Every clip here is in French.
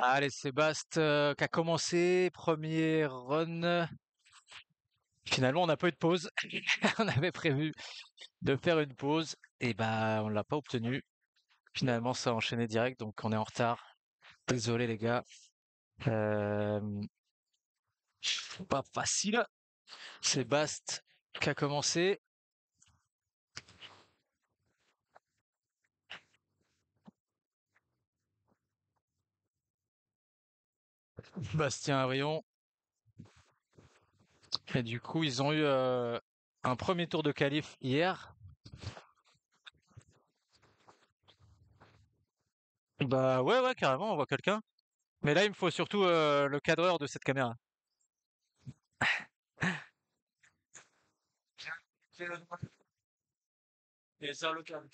Allez, Sébastien qui a commencé, premier run. Finalement, on n'a pas eu de pause. On avait prévu de faire une pause et bah on l'a pas obtenu. Finalement, ça a enchaîné direct, donc on est en retard. Désolé les gars. Euh, Pas facile. Sébastien qui a commencé. Bastien Abrion. Et du coup, ils ont eu un premier tour de qualif hier. Bah ouais, ouais, carrément, on voit quelqu'un. Mais là, il me faut surtout le cadreur de cette caméra.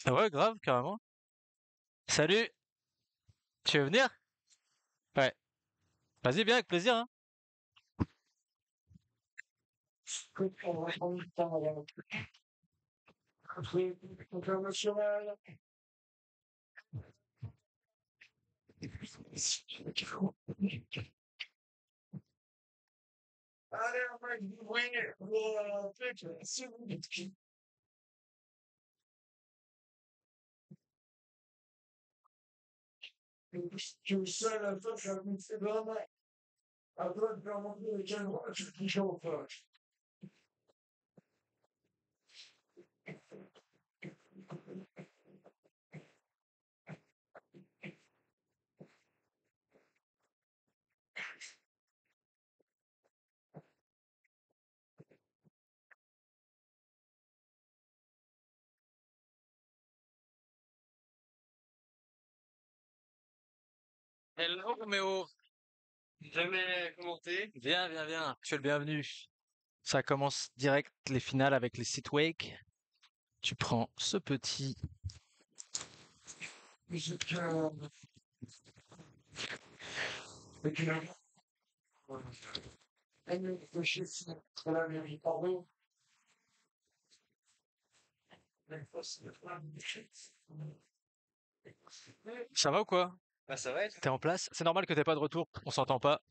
Ah ouais, grave, carrément. Salut, tu veux venir? Ouais. Vas-y, bien, avec plaisir, hein. Hello Roméo, jamais commenté. Viens, viens, viens, tu es le bienvenu. Ça commence direct les finales avec les sit wake. Tu prends ce petit. Ça va ou quoi? Ah, ça va, T'es en place? C'est normal que t'aies pas de retour, on s'entend pas.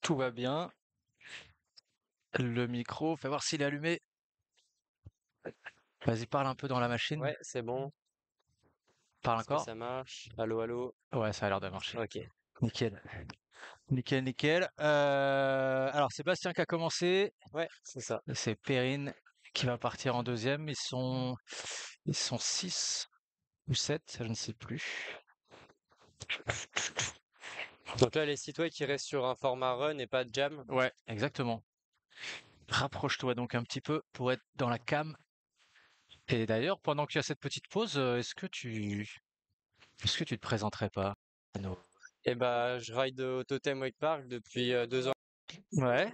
Tout va bien. Le micro, fais voir s'il est allumé. Vas-y, parle un peu dans la machine. ouais, c'est bon. Parle Est-ce que encore. ça marche? Allô, allô? Ouais, ça a l'air de marcher. Ok. Nickel. Nickel, nickel. Alors, Sébastien qui a commencé. Ouais, c'est ça. C'est Perrine qui va partir en deuxième. Ils sont 6 ou 7, je ne sais plus. Donc là, les sites web qui restent sur un format run et pas de jam. Ouais, exactement. Rapproche-toi donc un petit peu pour être dans la cam. Et d'ailleurs, pendant qu'il y a cette petite pause, est-ce que tu te présenterais pas à nos- Et bah, je ride au Totem Wake Park depuis 2 ans. Ouais,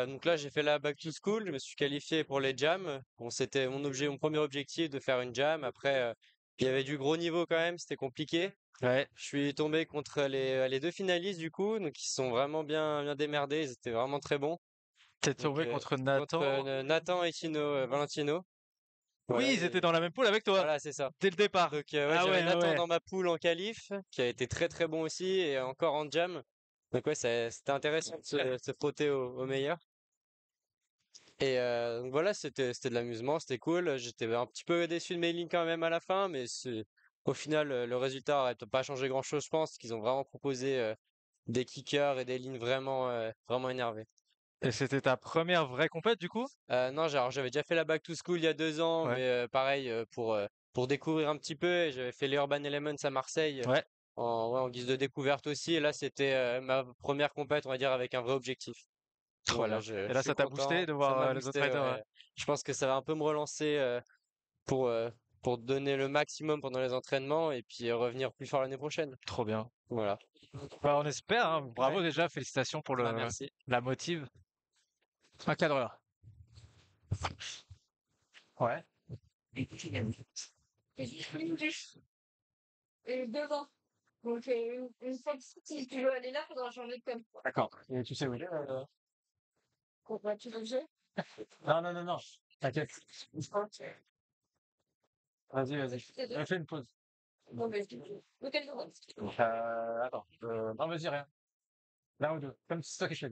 Donc là, j'ai fait la back to school. Je me suis qualifié pour les jams. Bon, c'était mon premier objectif de faire une jam. Après, il y avait du gros niveau quand même. C'était compliqué. ouais. Je suis tombé contre les deux finalistes du coup, donc ils sont vraiment bien, bien démerdés. Ils étaient vraiment très bons. T'es Donc, tombé contre contre Nathan. Nathan et Valentino. Oui, Voilà, ils étaient dans la même poule avec toi, voilà, c'est ça. dès le départ. Donc, ouais, Ah j'avais ouais, ah Nathan ouais. dans ma poule en qualif, qui a été très très bon aussi, et encore en jam. Donc, ouais, c'était intéressant de se frotter au meilleur. Et donc voilà, c'était de l'amusement, c'était cool. J'étais un petit peu déçu de mes lignes quand même à la fin, mais au final, le résultat n'a pas changé grand-chose, je pense, qu'ils ont vraiment proposé des kickers et des lignes vraiment, vraiment énervées. Et c'était ta première vraie compète du coup? Non, alors j'avais déjà fait la Back to School il y a 2 ans, Ouais. mais pareil, pour découvrir un petit peu, et j'avais fait les Urban Elements à Marseille Ouais. ouais, en guise de découverte aussi, et là c'était ma première compète, on va dire, avec un vrai objectif. Trop Voilà, bien. je Et là, suis ça t'a boosté content, de ça voir m'a les autres boosté, riders, ouais. ouais. Je pense que ça va un peu me relancer pour, pour donner le maximum pendant les entraînements et puis revenir plus fort l'année prochaine. Trop bien. Voilà. Bah, on espère, hein. Bravo Ouais. déjà, félicitations pour Bah, merci. la motive. Un cadreur. Ouais. Devant. Donc, une fois que si tu veux aller là, faudra changer de com. D'accord. Et tu sais où il est Pourquoi tu veux que je Non, non, non, non. T'inquiète. Vas-y, vas-y. C'est deux. Fais une pause. Bon, ben, lequel de vous Attends. Non, vas-y, rien. L'un ou deux. Comme c'est toi qui fais.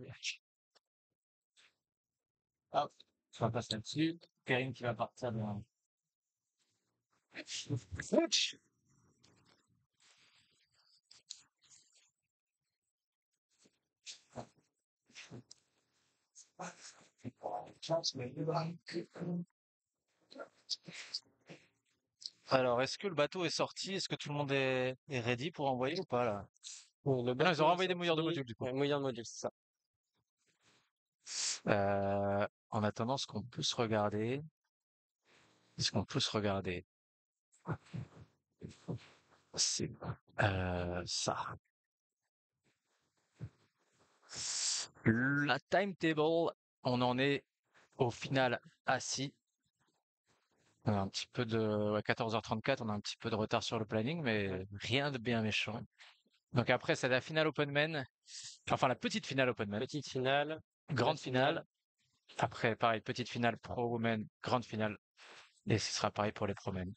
Hop. On passe là-dessus. Perrine qui va partir dans... Ouch. Alors, est-ce que le bateau est sorti? Est-ce que tout le monde est ready pour envoyer ou pas là? Bon, le Ah non, ils ont bateau est renvoyé des mouilleurs de sorti. modules du coup. Ouais, mouilleur de module, c'est ça. En attendant, ce qu'on peut se regarder, c'est ça. La timetable, on en est au final assis. On a un petit peu de ouais, 14h34, on a un petit peu de retard sur le planning, mais rien de bien méchant. Donc après, c'est la finale Openman, enfin la petite finale Openman, Petite finale, grande finale. finale. Après, pareil, petite finale Pro Women, grande finale. Et ce sera pareil pour les Pro Men.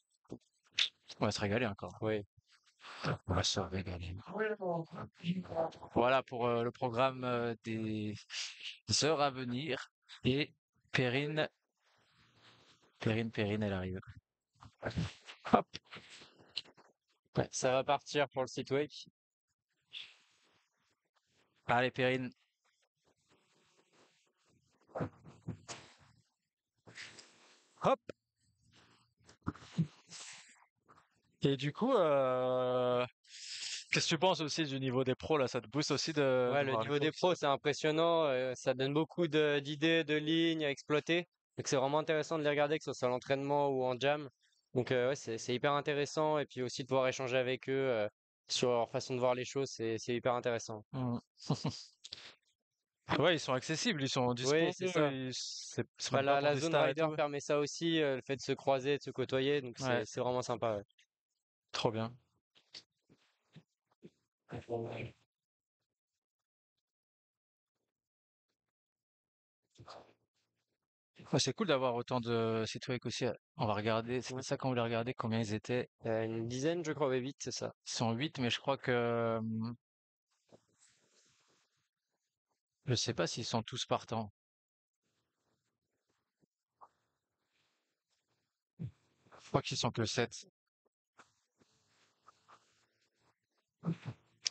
On va se régaler encore. Oui. On va se régaler. Voilà pour le programme des heures à venir. Et Perrine, elle arrive. Hop. Ouais, ça va partir pour le site wake. Allez, Perrine. Hop. Et du coup, qu'est-ce que tu penses aussi du niveau des pros là? Ça te booste aussi Ouais, de le voir les niveau des pros? pros, c'est impressionnant. Ça donne beaucoup d'idées, de lignes à exploiter. Donc c'est vraiment intéressant de les regarder, que ce soit à l'entraînement ou en jam. Donc ouais, c'est hyper intéressant. Et puis aussi de pouvoir échanger avec eux sur leur façon de voir les choses, c'est hyper intéressant. Hmm. Ouais, ils sont accessibles, ils sont Oui, dispo, c'est ça. ils se Bah, prennent pas pour la des zone stars et rider tout. permet ça aussi, le fait de se croiser, de se côtoyer. Donc Ouais, c'est vraiment sympa. Ouais. trop bien. Ouais, c'est cool d'avoir autant de sites aussi. On va regarder, c'est Ouais. ça qu'on voulait regarder combien ils étaient. Une dizaine, je crois, ouais, 8, c'est ça. Ils sont 8, mais je crois que je sais pas s'ils sont tous partants. Je crois qu'ils sont que 7.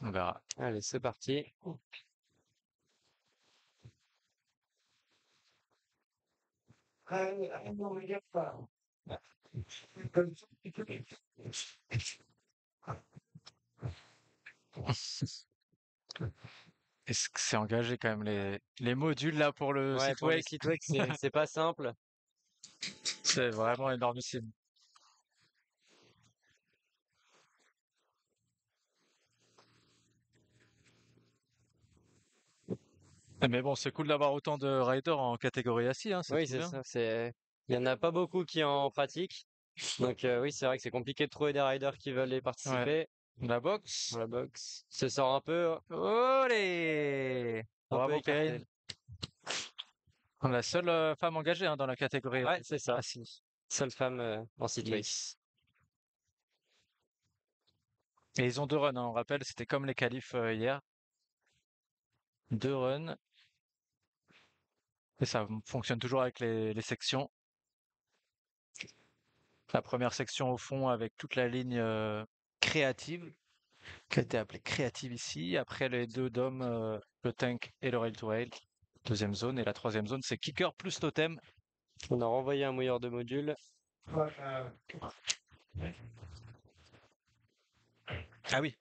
On verra. Allez, c'est parti. Est-ce que c'est engagé quand même les modules là pour le Ouais, site pour le wake? site web, c'est pas simple. C'est vraiment énormissime. Mais bon, c'est cool d'avoir autant de riders en catégorie assis, hein, c'est Oui, trop c'est bien. ça. Il y en a pas beaucoup qui en pratiquent. Donc oui, c'est vrai que c'est compliqué de trouver des riders qui veulent y Ouais. participer. La Dans boxe. la box se sort Olé! un peu Bravo écarté. Perrine. On est la seule femme engagée hein, dans la catégorie Ouais, c'est ça. assis. Seule femme en site wake. Yes. Et ils ont 2 runs, hein, on rappelle, c'était comme les qualifs hier. 2 runs. Et ça fonctionne toujours avec les sections. La première section au fond avec toute la ligne créative, qui a été appelée créative ici. Après les 2 DOM, le tank et le rail to rail. Deuxième zone. Et la troisième zone, c'est kicker plus totem. On a renvoyé un mouilleur de module. Ah oui.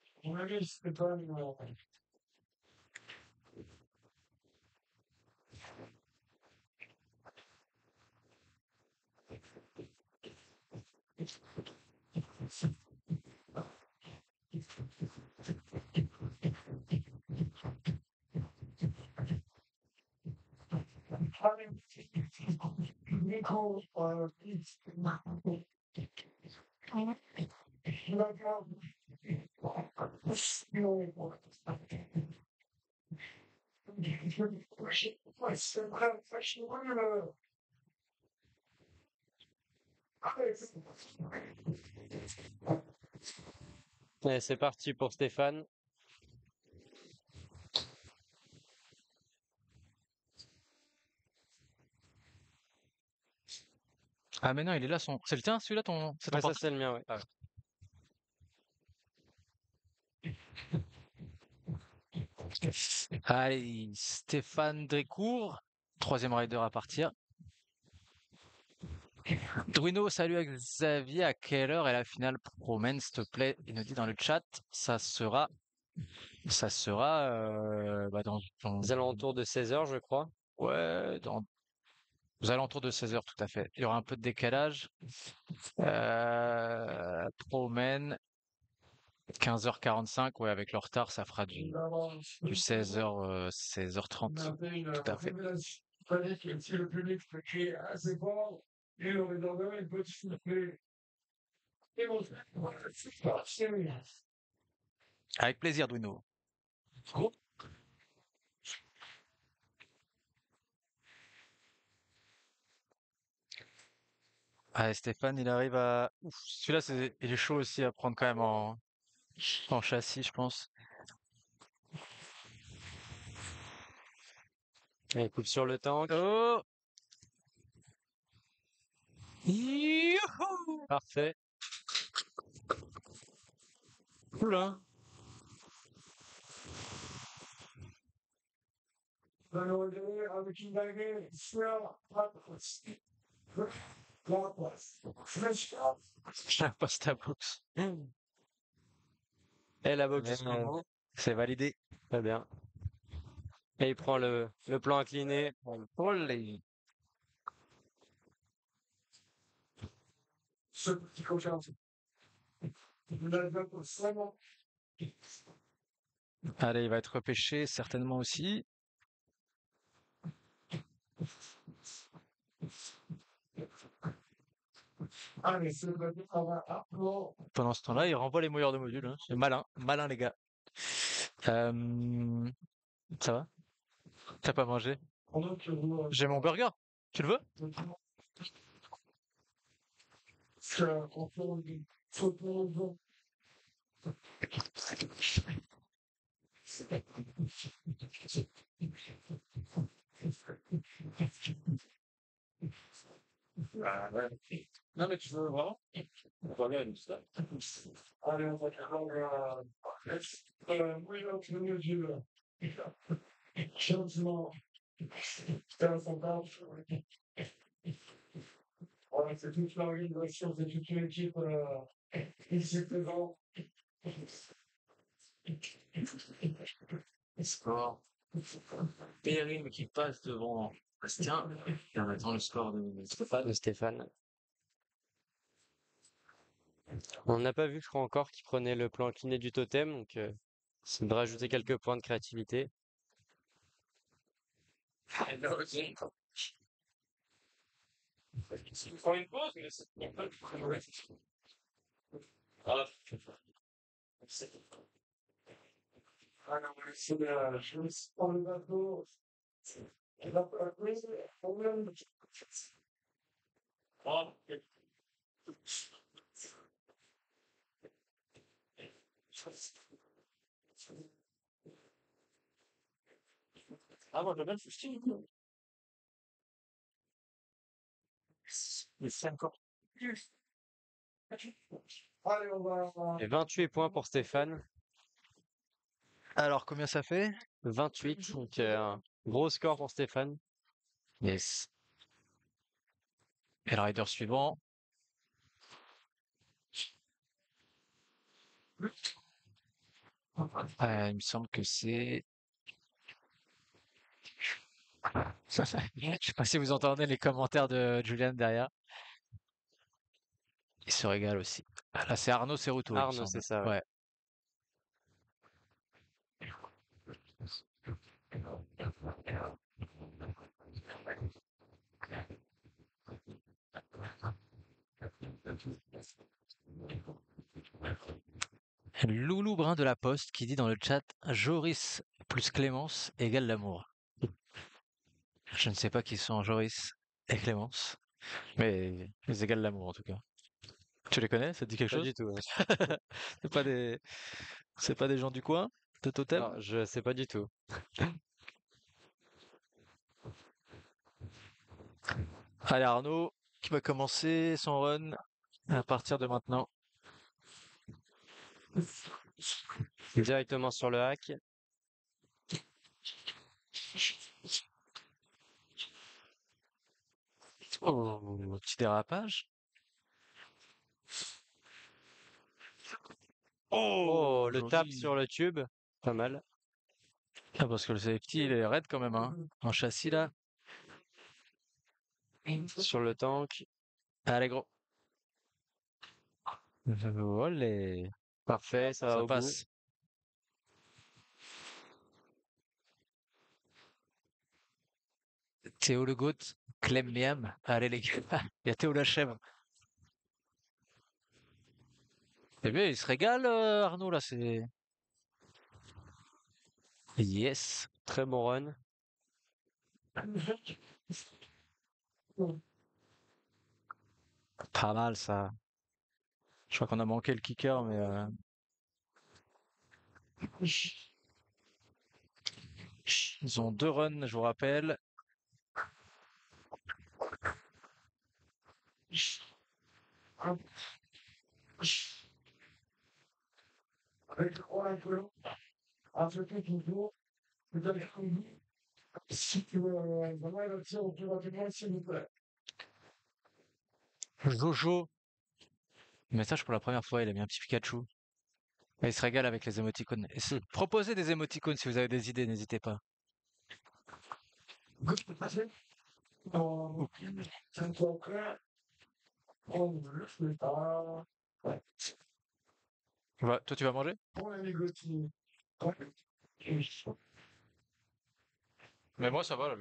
Et c'est parti pour Stéphane. Ah mais non, il est là son. C'est le tien, celui-là, ton. C'est ton Ouais, ça portable? c'est le mien, ouais. Ah, allez, Stéphane Drécourt, troisième rider à partir. Druino, salut à Xavier. À quelle heure est la finale Promen, s'il te plaît? Il nous dit dans le chat. Ça sera bah, Aux alentours de 16h, je crois. ouais, aux alentours de 16 heures, tout à fait. Il y aura un peu de décalage. Promen, 15h45, ouais, avec le retard, ça fera du 16h, 16h30. Tout à fait. Avec plaisir, Druino. Ah, Stéphane, il arrive à. Ouf, celui-là, il est chaud aussi à prendre quand même en châssis, je pense. Et il coupe sur le tank. Oh! Youhou! Parfait. Oula! La poste à box. Et la boxe Mais, jusqu'au bout. c'est validé. Très bien. Et il prend le plan incliné. Olé. Allez, il va être repêché, certainement aussi. Pendant ce temps-là, il renvoie les mouilleurs de module, hein. C'est malin, malin les gars. Ça va? T'as pas mangé? J'ai mon burger. Tu le veux? Non, mais tu veux vraiment? On va bien, ça. Allez, on va prendre changement. C'est toute l'organisation, c'est toute une équipe ici présente. Score. Périm qui passe devant Bastien. Et on attend le score de Stéphane. De Stéphane. On n'a pas vu, je crois encore, qu'il prenait le plan incliné du totem, donc ça devrait rajouter quelques points de créativité. Il prend une pause, mais c'est pas le premier. Ah, non, mais c'est je me suis pas le bateau. Il va pas prise, problème. Ah, ok. Ah, moi, je bien le style. Mais c'est encore plus. Allez, on va. Et 28 points pour Stéphane. Alors, combien ça fait? 28, donc un gros score pour Stéphane. Yes. Et le rider suivant. Il me semble que c'est. Je sais pas si vous entendez les commentaires de Julian derrière. Il se régale aussi. Ah, là, c'est Arnaud Ceruto, il me Arnaud, c'est semble. ça, ouais. Ouais. Loulou Brun de la Poste qui dit dans le chat Joris plus Clémence égale l'amour. Je ne sais pas qui sont Joris et Clémence, mais ils égalent l'amour en tout cas. Tu les connais? Ça te dit quelque Pas chose? du tout. Ouais. C'est pas des, c'est pas des gens du coin de Totem? Non, je sais pas du tout. Allez Arnaud, qui va commencer son run à partir de maintenant. Directement sur le hack. Oh, petit dérapage. Oh, le tap joli. sur le tube. Pas mal. Ah, parce que le safety il est raide quand même, hein. En châssis là. Sur le tank. Allez gros. Olé. Parfait, ça va Ça au bout. passe. Théo le Goat, Clem Miam. Allez les gars, il y a Théo la chèvre. Eh bien, il se régale, Arnaud, là, c'est... Yes. Très bon run. Pas mal, ça. Je crois qu'on a manqué le kicker, mais... Ils ont 2 runs, je vous rappelle. Jojo. Message pour la première fois, il a mis un petit Pikachu. Et il se régale avec les émoticônes. Proposez des émoticônes si vous avez des idées, n'hésitez pas. Toi, tu vas manger? Mais moi, ça va.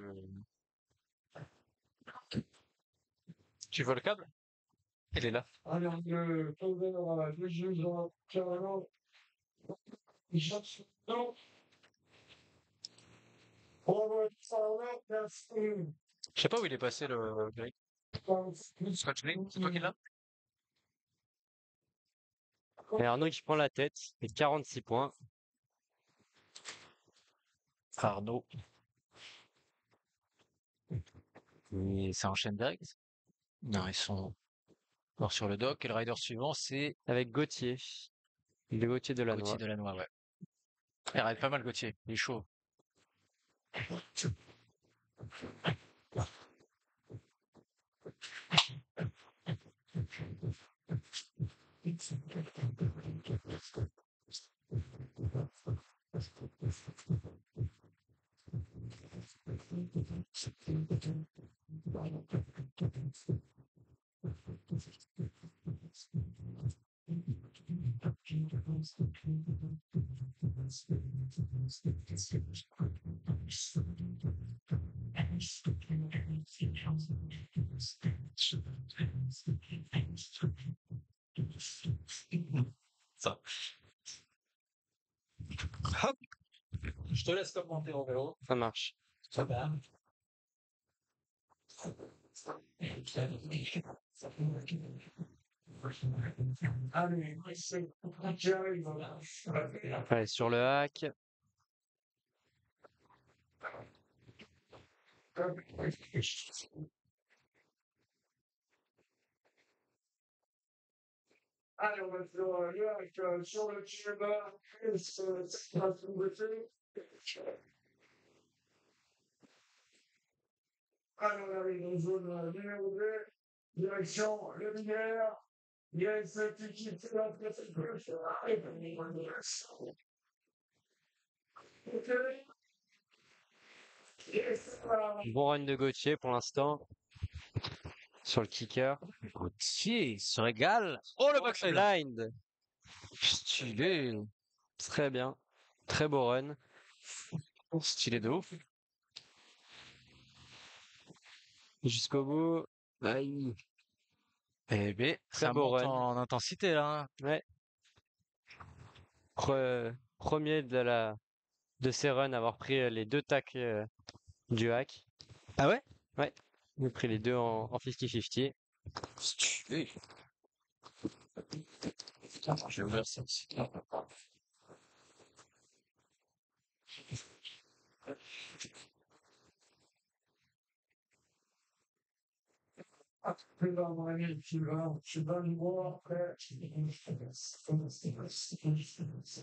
Tu veux le câble? Il est là. Je sais pas où il est passé, le gris. Scratch Green, c'est toi qui l'as? Et Arnaud qui prend la tête. Et 46 points. Arnaud. Et ça enchaîne direct? Non, ils sont morts sur le dock. Et le rider suivant, c'est Avec Gauthier. Le Gauthier de la Gauthier Noix. Delannoy, ouais. Il ride pas mal, Gauthier. Il est chaud. Ça. Hop. Je te laisse commenter en vélo. Ça marche. Ça va. Allez, sur le hack. Allez, on va faire le hack sur le tube. Allez, on arrive dans zone numéro 2. Direction le binaire. Il y a cette équipe qui va faire cette gauche. Bon run de Gauthier pour l'instant. Sur le kicker. Gauthier, il se régale. Oh, le backside. Blind. Stylé. Très bien. Très beau run. Stylé de ouf. Jusqu'au bout. Aïe. Eh bien, ça beau monte run. en intensité, là. Hein. Ouais. Premier de ses runs à avoir pris les deux tacks du hack. Ah ouais? Ouais, il a pris les deux en 50-50. Stylé. Attends, je vais ouvrir ça aussi. Je donne moi après.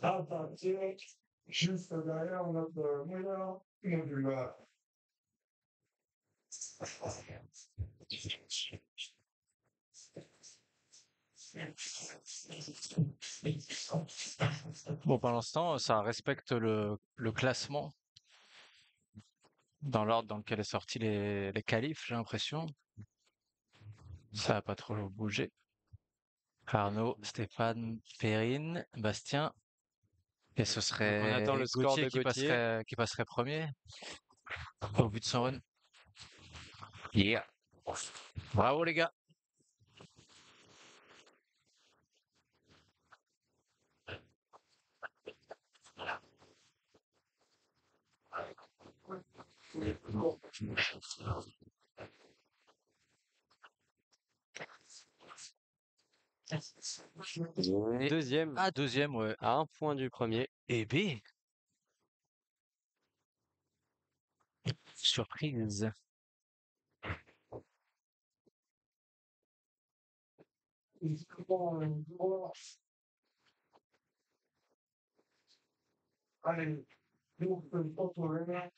À partir, juste derrière notre meilleur modulaire. Bon, pour l'instant, ça respecte le classement dans l'ordre dans lequel est sorti les qualifs, j'ai l'impression. Ça n'a pas trop bougé. Arnaud, Stéphane, Perrine, Bastien. Et ce On serait attend le score Gauthier de Gauthier. qui passerait premier au but de son run. Yeah. Bravo les gars. Et- Deuxième, Ah, deuxième, ouais. à 1 point du premier. Et B. Surprise. Allez, nous, on peut pas ouais.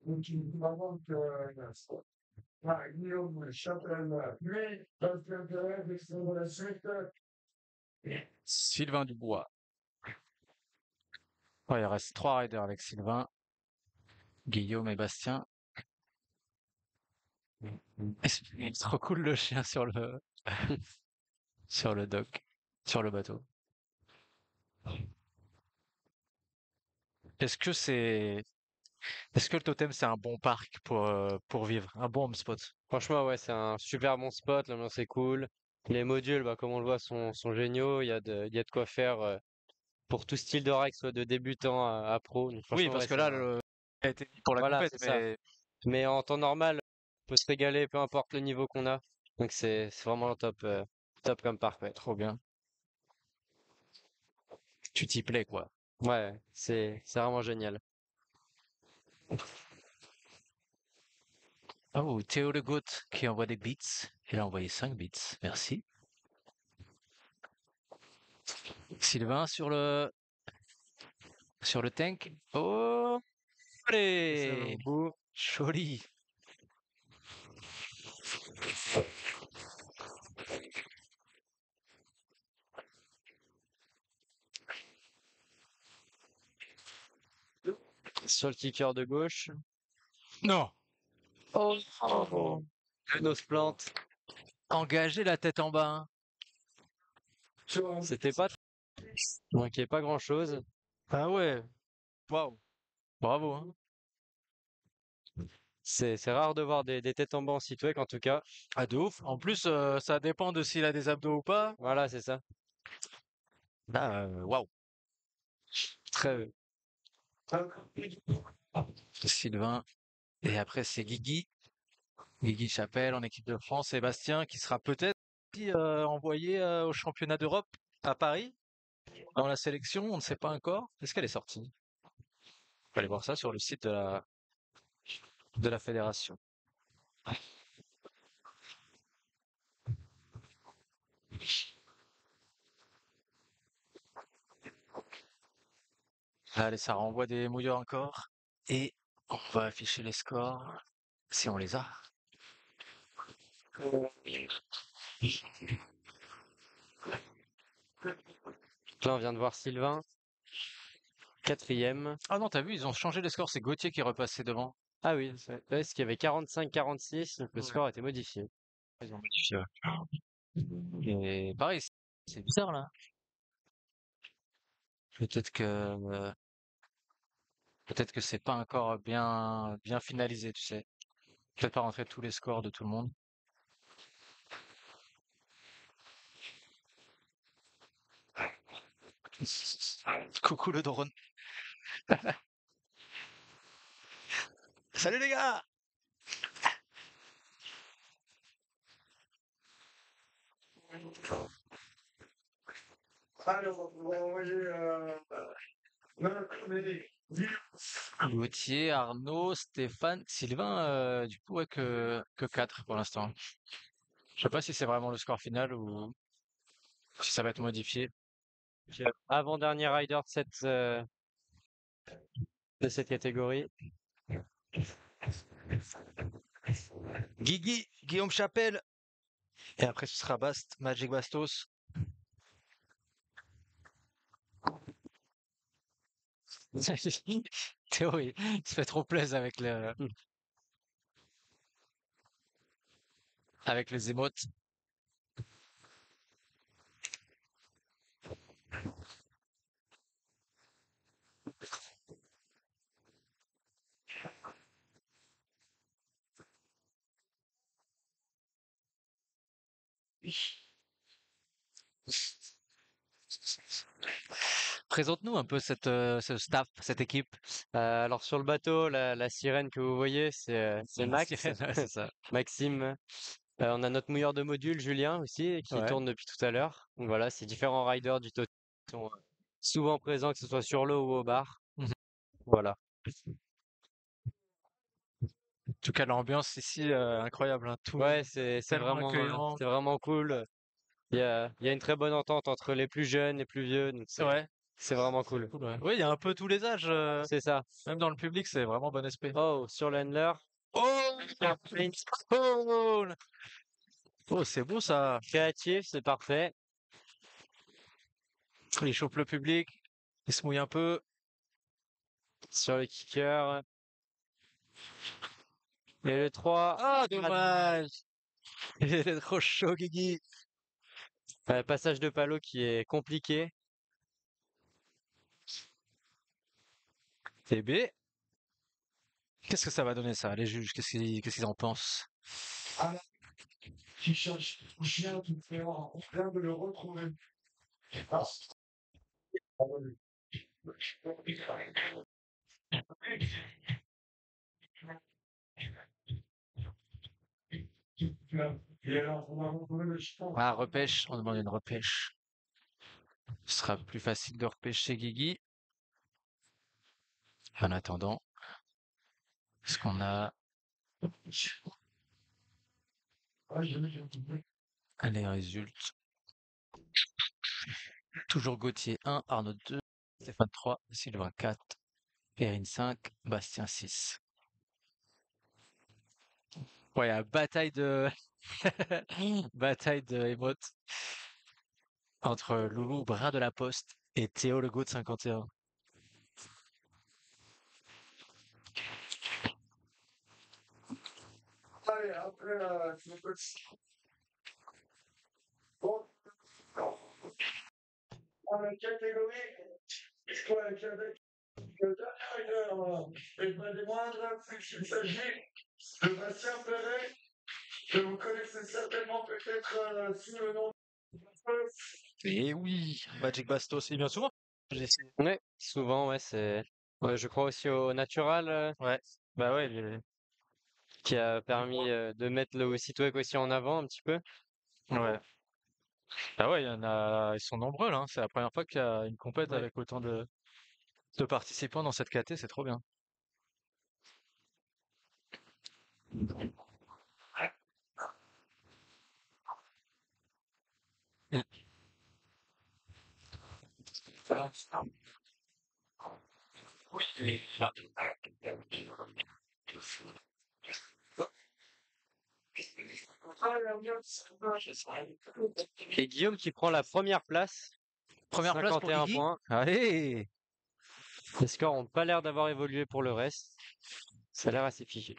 Donc, il va voir que Guillaume Chapelle, lui, parce que de la suite, Sylvain Dubois. Ouais, il reste 3 raiders avec Sylvain, Guillaume et Bastien. C'est trop cool le chien sur le sur le dock, sur le bateau. Est-ce que c'est est-ce que le totem c'est un bon parc pour vivre, un bon home spot? Franchement, ouais, c'est un super bon spot. L'ambiance est cool. Les modules, bah, comme on le voit, sont géniaux. Il y a de quoi faire pour tout style de raid, soit de débutant à pro. Donc, Oui, franchement, parce ouais, que c'est là un... le a été mis pour la Voilà, compète, c'est ça. mais Mais en temps normal, on peut se régaler, peu importe le niveau qu'on a. Donc, c'est vraiment top, top comme parc, ouais. trop bien. Tu t'y plais quoi. Ouais, c'est vraiment génial. Oh, Théo le Goat qui envoie des bits. Il a envoyé 5 bits. Merci. Sylvain sur le tank. Oh, Et ça va au allez, bout. joli. Sur le kicker de gauche. Non, Oh, Renault se plante. engagez la tête en bas, hein. C'était pas... Il manquait pas grand-chose. Ah ouais, waouh, bravo, hein. C'est rare de voir des têtes en bas en sitwake, en tout cas. Ah de ouf. En plus, ça dépend de s'il a des abdos ou pas. Voilà, c'est ça. Là, waouh. Très... Sylvain. Et après, c'est Guigui. Guigui Chapelle en équipe de France. Sébastien qui sera peut-être envoyé au championnat d'Europe à Paris dans la sélection. On ne sait pas encore. Est-ce qu'elle est sortie? On va aller voir ça sur le site de la fédération. Allez, ça renvoie des mouilleurs encore. Et on va afficher les scores si on les a. Là, on vient de voir Sylvain. 4e. Ah non, t'as vu, ils ont changé les scores. C'est Gauthier qui est repassé devant. Ah oui, ouais, parce qu'il y avait 45-46, donc le Ouais. score a été modifié. Ils ont modifié. Et pareil, c'est bizarre là. Peut-être que Peut-être que c'est pas encore bien finalisé, tu sais. Peut-être pas rentrer tous les scores de tout le monde. Coucou le drone. Salut les gars! Alors, on va envoyer notre comédie. Gauthier, Arnaud, Stéphane, Sylvain, du coup, ouais, que 4 pour l'instant. Je sais pas si c'est vraiment le score final ou si ça va être modifié. Avant-dernier rider de cette catégorie. Guigui, Guillaume Chapelle. Et après, ce sera Magic Bastos. Théo, il se fait trop plaisir avec les émotes. Présente-nous un peu ce staff, cette équipe. Alors sur le bateau, la sirène que vous voyez, c'est La Max, sirène, ouais, c'est ça. Maxime. On a notre mouilleur de module, Julien aussi, qui Ouais. tourne depuis tout à l'heure. Donc voilà, c'est différents riders du total qui sont souvent présents, que ce soit sur l'eau ou au bar. Mhm. Voilà. En tout cas, l'ambiance ici, incroyable, hein. Tout le Ouais, monde c'est tellement accueillant. c'est vraiment cool. Il y a une très bonne entente entre les plus jeunes, les plus vieux, donc Ouais, c'est vraiment cool. cool, ouais. Oui, il y a un peu tous les âges, C'est ça. même dans le public, c'est vraiment bon esprit. Oh, sur l'handler, Oh! Oh! Oh, c'est beau ça. créatif, c'est parfait. Il chauffe le public, il se mouille un peu. Sur le kicker. Et le 3, Ah, dommage! Il était trop chaud, Guigui. passage de palo qui est compliqué. TB. Qu'est-ce que ça va donner ça, les juges? Qu'est-ce qu'ils en pensent? Alors, qui cherche un chien tout différent. On vient de le retrouver. Ah. Et alors, on va retrouver le chien. Ah, repêche, on demande une repêche. Ce sera plus facile de repêcher Guigui. En attendant, est-ce qu'on a Ah, j'ai trouvé. les résultats? Toujours Gauthier 1, Arnaud 2, Stéphane 3, Sylvain 4, Perrine 5, Bastien 6. Ouais, bataille de bataille de émotes entre Loulou Bras de la Poste et Théo le Goat 51. Allez, après, tu me peux... Bon, dans la catégorie, je crois qu'avec le dernier rider, et pas des moindres, puisqu'il s'agit de Bastien Perret, que vous connaissez certainement peut-être sous le nom de... Et oui, Magic Bastos, il vient souvent. Ouais, souvent, ouais, ouais, je crois aussi au Natural, Ouais, bah ouais, qui a permis de mettre le site-web aussi en avant un petit peu. ouais. Ah ouais, ils sont nombreux là, hein. C'est la première fois qu'il y a une compète Ouais. avec autant de participants dans cette KT, c'est trop bien. Et Guillaume qui prend la première place, Première place pour 51 Guigui. points. Allez! Les scores n'ont pas l'air d'avoir évolué pour le reste. Ça a l'air assez figé.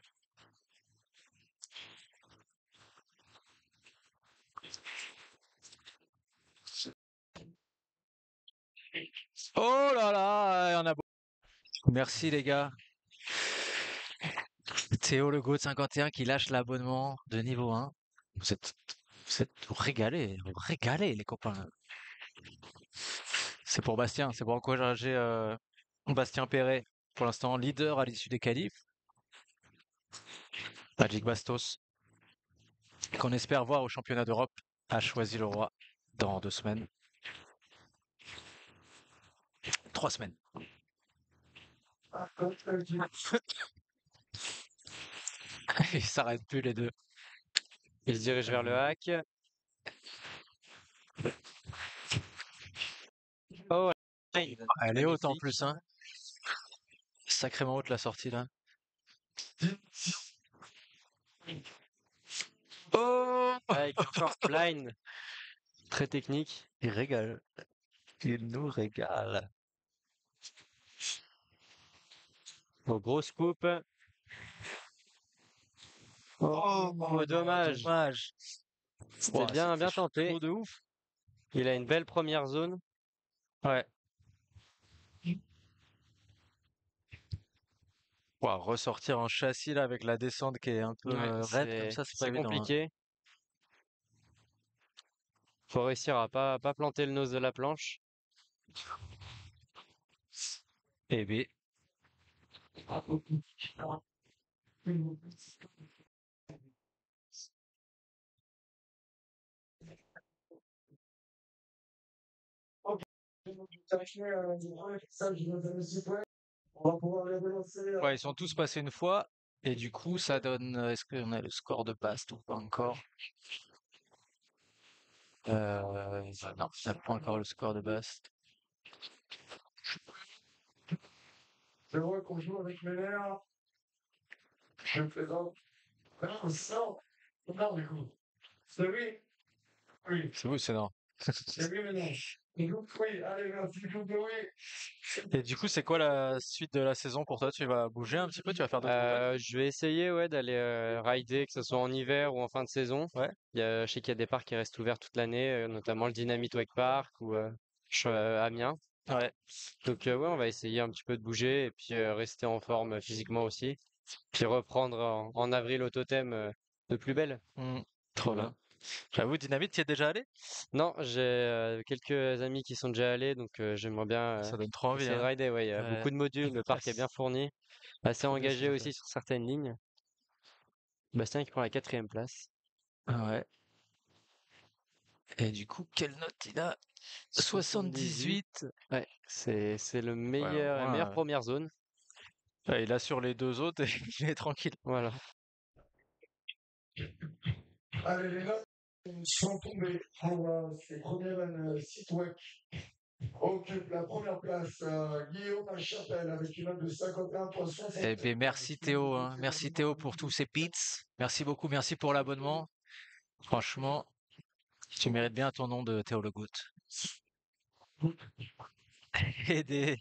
Oh là là, il y en a beaucoup. Merci les gars. Théo Le Goat 51 qui lâche l'abonnement de niveau 1. Vous êtes régalés les copains. C'est pour Bastien, c'est pour encourager Bastien Perret, pour l'instant leader à l'issue des qualifs. Magic Bastos, qu'on espère voir au championnat d'Europe, a choisi le roi dans 2 semaines. 3 semaines. Ah, comme je te le dis. Ils s'arrêtent plus les deux. Il se dirige vers le hack. Oh, Elle est haute en magnifique. plus, hein. Sacrément haute la sortie là. Oh! Avec encore blind. Très technique. Il régale. Il nous régale. Bon, grosse coupe. Oh, dommage. Dommage. C'était Ouah, bien c'était tenté. chaud de ouf. Il a une belle première zone. Ouais. Ouah, ressortir en châssis là avec la descente qui est un peu Ouais, raide comme ça, c'est pas c'est évident, hein. compliqué. Faut réussir à pas planter le nose de la planche. Eh bien, Ça, je vais donner 6 points. On va pouvoir les relancer. ouais, ils sont tous passés une fois. Et du coup, ça donne. Est-ce qu'on a le score de Bast ou pas encore? Non, on n'a pas encore le score de Bast. Je vois qu'on joue avec mes nerfs. Je me présente. Non, non. Non, du coup. C'est lui. Oui. C'est vous, c'est non. C'est lui maintenant. Du coup, oui. Allez, merci beaucoup, oui. Et du coup, c'est quoi la suite de la saison pour toi? Tu vas bouger un petit peu? Tu vas faire d'autres compagnies? Je vais essayer d'aller rider, que ce soit en hiver ou en fin de saison. Ouais. Je sais qu'il y a des parcs qui restent ouverts toute l'année, notamment le Dynamite Wake Park ou Amiens. Ouais. Donc ouais, on va essayer un petit peu de bouger et puis rester en forme physiquement aussi. Puis reprendre en avril au totem de plus belle. Trop Voilà. bien. J'avoue, Dynamite, tu y es déjà allé? Non, j'ai quelques amis qui sont déjà allés, donc j'aimerais bien Ça donne trop envie, essayer de hein. rider. Ouais, il y a Ouais. beaucoup de modules, le parc est bien fourni, assez Trop bien, engagé c'est aussi sur certaines lignes. Bastien qui prend la 4e place. Ah ouais. Et du coup, quelle note il a? 78. Ouais, c'est le Ouais, au meilleur, la meilleure moins, première zone. ouais, il assure les deux autres et il est tranquille. Voilà. Allez, les notes sont tombées. C'est première site web. Occupe la première place Guillaume Chapelle avec une note de 51,60. Eh bien, merci Théo, hein. Merci Théo pour tous ces pits. Merci beaucoup, merci pour l'abonnement. Franchement, tu mérites bien ton nom de Théo Le Goat. Et des,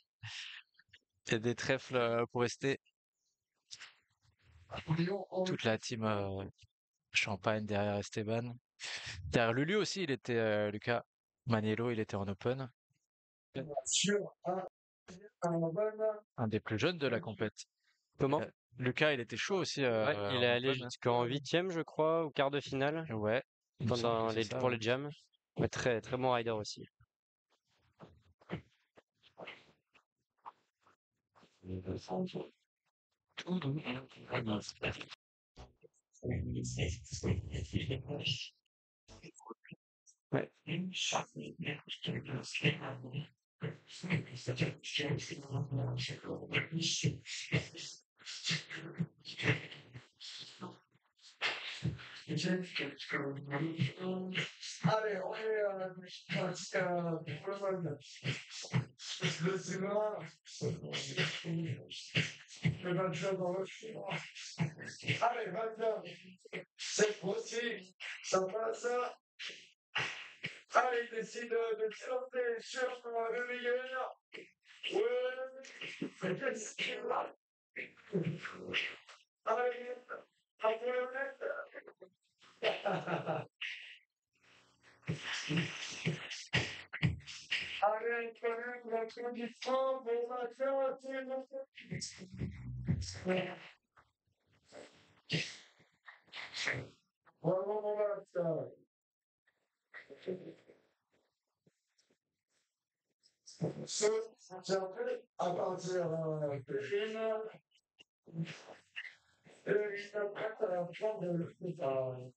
et des trèfles pour rester. Toute la team Champagne derrière Esteban. Derrière Lulu aussi, il était Lucas Maniello, il était en open. Sur un bon. Un des plus jeunes de la compète. Comment? Lucas, il était chaud aussi Ouais, il est en allé open. jusqu'en 8e, je crois, ou quart de finale, Ouais, il me semble pendant que c'est ça, pour ouais. les jams. Ouais, très, très bon rider aussi. Ouais. Allez, on est pour le mode. Le cinéma. Le 29 dans le film. Allez, 29. Cette fois-ci, ça passe. Allez, il décide de tirer sur le meilleur. Ouais. Allez, après le net. Allez, avec l'applaudissement pour la créative. Bravo, mon master. Ce, c'est appelé à partir de film. Et il s'apprête à la fin de l'hôpital.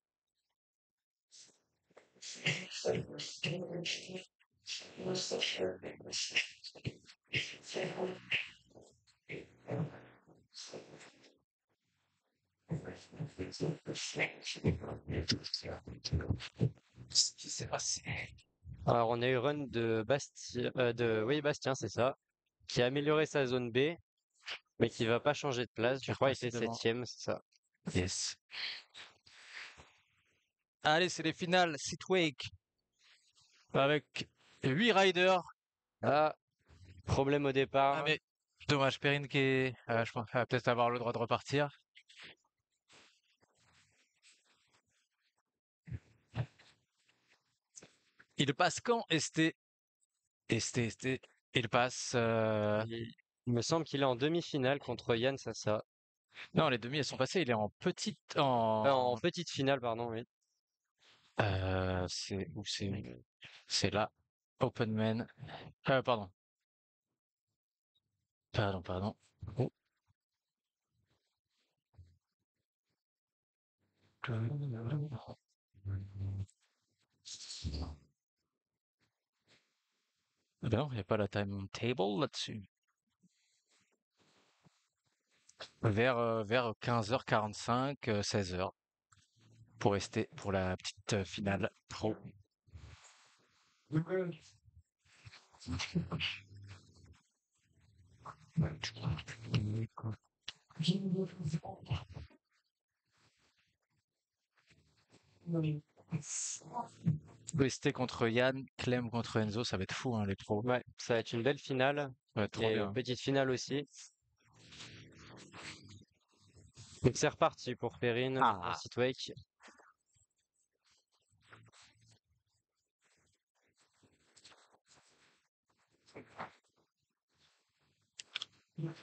Ce qui s'est passé. Alors, on a eu run de Bastien, oui, Bastien, c'est ça, qui a amélioré sa zone B, mais qui va pas changer de place. Je crois qu'il était Précisément. 7ème, c'est ça. Yes. Allez, c'est les finales. Sitwake. Avec 8 riders. Ah, problème au Ah, départ. mais dommage, Perrine qui est. Je pense qu'elle va peut-être avoir le droit de repartir. Il passe quand ST? ST. Il passe. Il me semble qu'il est en demi-finale contre Yann Sassa. Non, les demi, elles sont passées. Il est en petite. En petite finale, pardon, oui. C'est où c'est là. Open Man. Pardon. Pardon. Oh. Ah ben non, il n'y a pas la timetable là-dessus. Vers 15h45, 16h. Pour rester pour la petite finale pro. OST contre Yann, Clem contre Enzo, ça va être fou, hein, les pros. Ouais, ça va être une belle finale. Ça va être trop Et bien. petite finale aussi. Donc c'est reparti pour Perrine en Sitwake.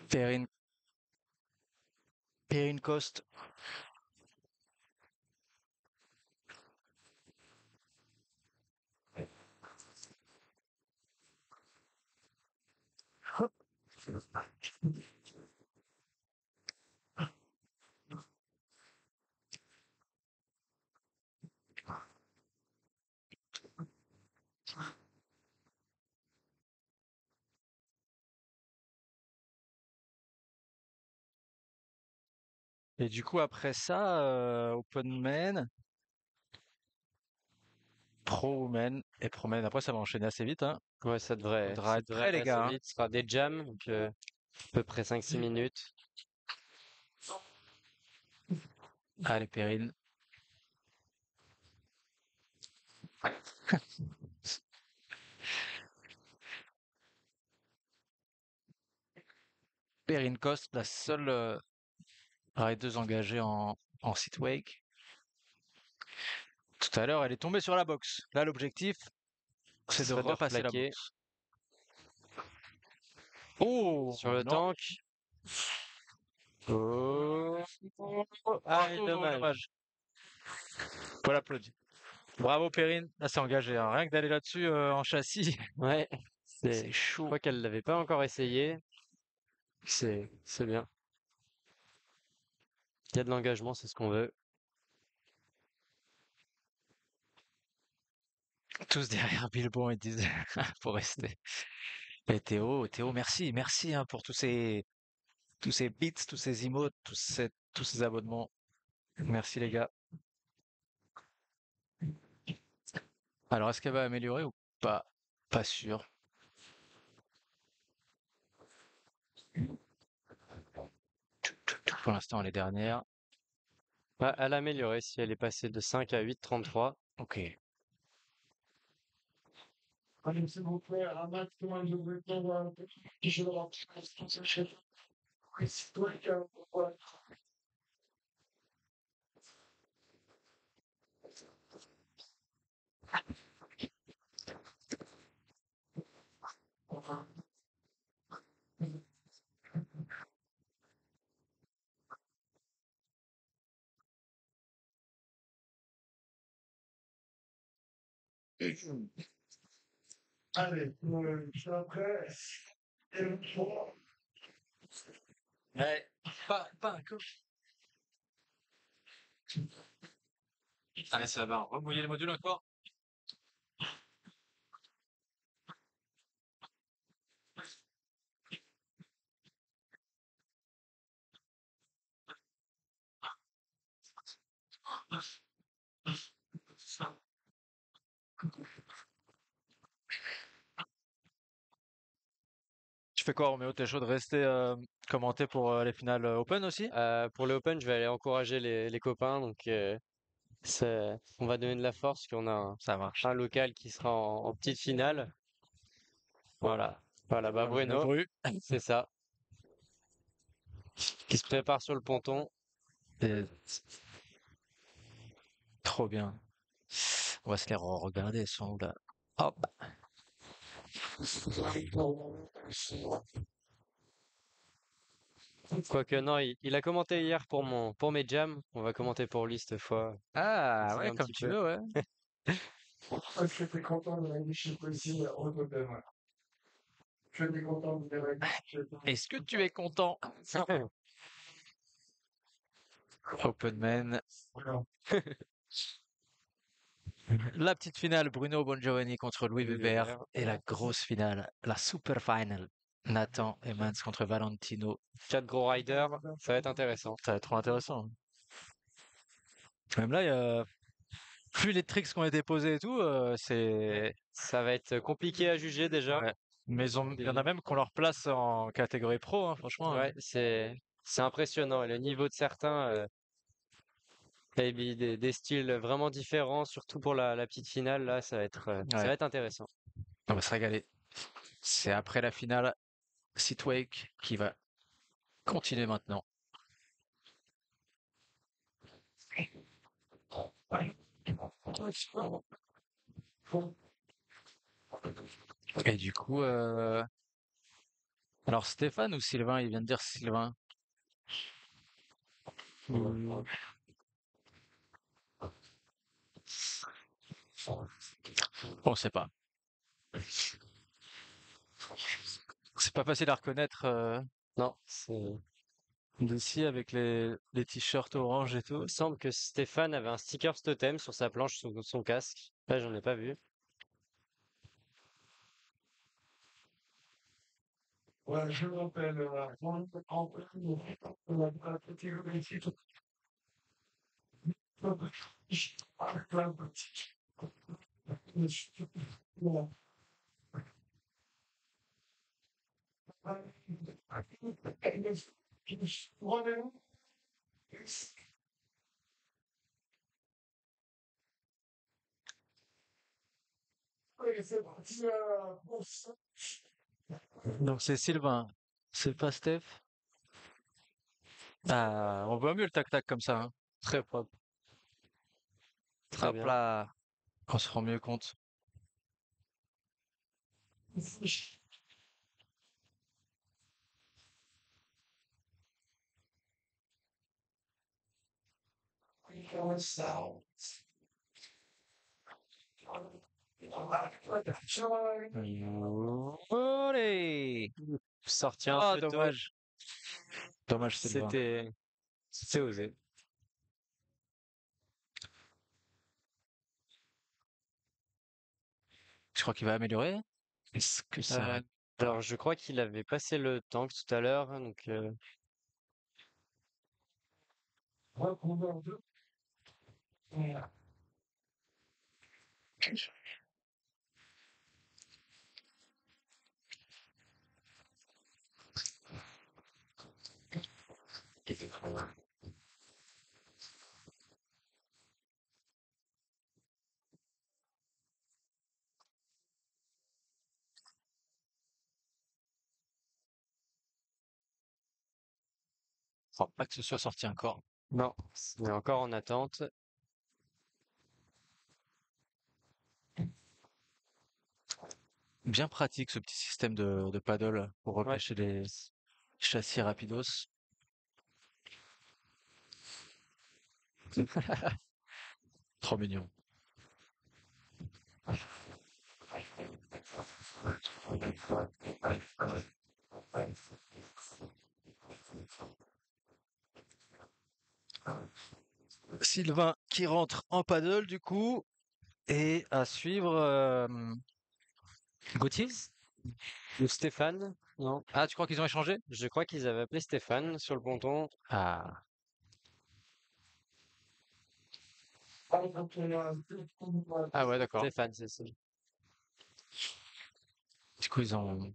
Perrine Coste. Et du coup, après ça, Open Man, Pro Women et Pro Men. Après, ça va enchaîner assez vite, hein. Ouais, Faudra être devrait prêt, aller les assez gars, hein. vite. Ce sera des jams, donc à peu près 5-6 minutes. Allez, Perrine. Perrine Coste, la seule rideuse engagée en Sitwake. Tout à l'heure, elle est tombée sur la boxe. Là, l'objectif, c'est de serait de repasser la reflaquer. boxe. Oh, Sur le non. tank. Oh. Ah, Oh, dommage. Faut l'applaudir. Bravo, Perrine. Là, c'est engagé, hein. Rien que d'aller là-dessus en châssis, Ouais, c'est je chaud. crois qu'elle l'avait pas encore essayé. C'est bien. Il y a de l'engagement, c'est ce qu'on veut. Tous derrière Bilbon, ils disent, pour rester. Et Théo, merci hein, pour tous ces bits, tous ces emotes, tous ces abonnements. Merci les gars. Alors, est-ce qu'elle va améliorer ou pas? Pas sûr. Pour l'instant, elle est dernière. Ouais, elle a amélioré si elle est passée de 5 à 8,33. Ok. Allez, s'il vous plaît, un maximum de bruit pour voir un petit jeu de la chef. C'est toi qui as Allez, je suis après. Et le trois. Ouais. Pas un coach. Allez, ça va. Remouiller les modules encore. Tu fais quoi, Roméo? T'es chaud de rester commenter pour les finales Open aussi? Pour le Open, je vais aller encourager les copains, donc on va donner de la force, qu'on a Ça marche. un local qui sera en petite finale. Voilà. Voilà, bah Bruno Bruno, Bru. c'est ça, qui se prépare sur le ponton. Et- Trop bien. On va se les regarder, ils sont où là? Hop. Quoique non, il a commenté hier pour mes jams. On va commenter pour lui cette fois. Ah C'est ouais, un comme petit tu peu. veux, ouais. Moi, j'étais content de la Michel Poissy au Open. J'étais content de la Est-ce que tu es content? Openman. La petite finale, Bruno Bongiovanni contre Louis Louis Weber. Weber. Et la grosse finale, la super final. Nathan Emmans contre Valentino. 4 gros riders, ça va être intéressant. Ça va être trop intéressant. Même là, il y a... Plus les tricks qui ont été posés et tout, c'est... Ça va être compliqué à juger déjà. Ouais. Mais il y en a même qu'on leur place en catégorie pro, hein, franchement. Ouais, c'est impressionnant. Et le niveau de certains, et des styles vraiment différents, surtout pour la petite finale, là, ça Ouais. va être intéressant. On va se régaler. C'est après la finale, Sitwake qui va continuer maintenant. Et du coup, alors Stéphane ou Sylvain? Il vient de dire Sylvain. On sait pas. C'est pas facile à reconnaître Non, c'est... d'ici avec les t-shirts orange et tout. Il me semble que Stéphane avait un sticker totem sur sa planche, sur son casque. Là, j'en ai pas vu. Ouais, je m'appelle Juan Antonio de la catégorie titre. Je parle plein de petits. Voilà. Rendez-vous. Oui, c'est parti pour ça. Donc c'est Sylvain. C'est pas Steph. Ah, on voit mieux le tac-tac comme ça, hein. Très propre. Très Hop bien. là. On se rend mieux compte. Olé! Sorti un Ah, peu tôt. dommage. Dommage, Sylvain. C'était osé. Je crois qu'il va améliorer. Est-ce que ça va? Alors, je crois qu'il avait passé le tank tout à l'heure, hein, donc Je crois pas que ce soit sorti encore. non, on est encore en attente. Bien pratique ce petit système de paddle pour Ouais. repêcher les châssis rapidos. Trop mignon. Sylvain qui rentre en paddle du coup. Et à suivre Gauthier. Ou Stéphane? Non. Ah, tu crois qu'ils ont échangé? Je crois qu'ils avaient appelé Stéphane sur le ponton. Ah, ah ouais, d'accord. Stéphane, c'est ça. Du coup, ils ont.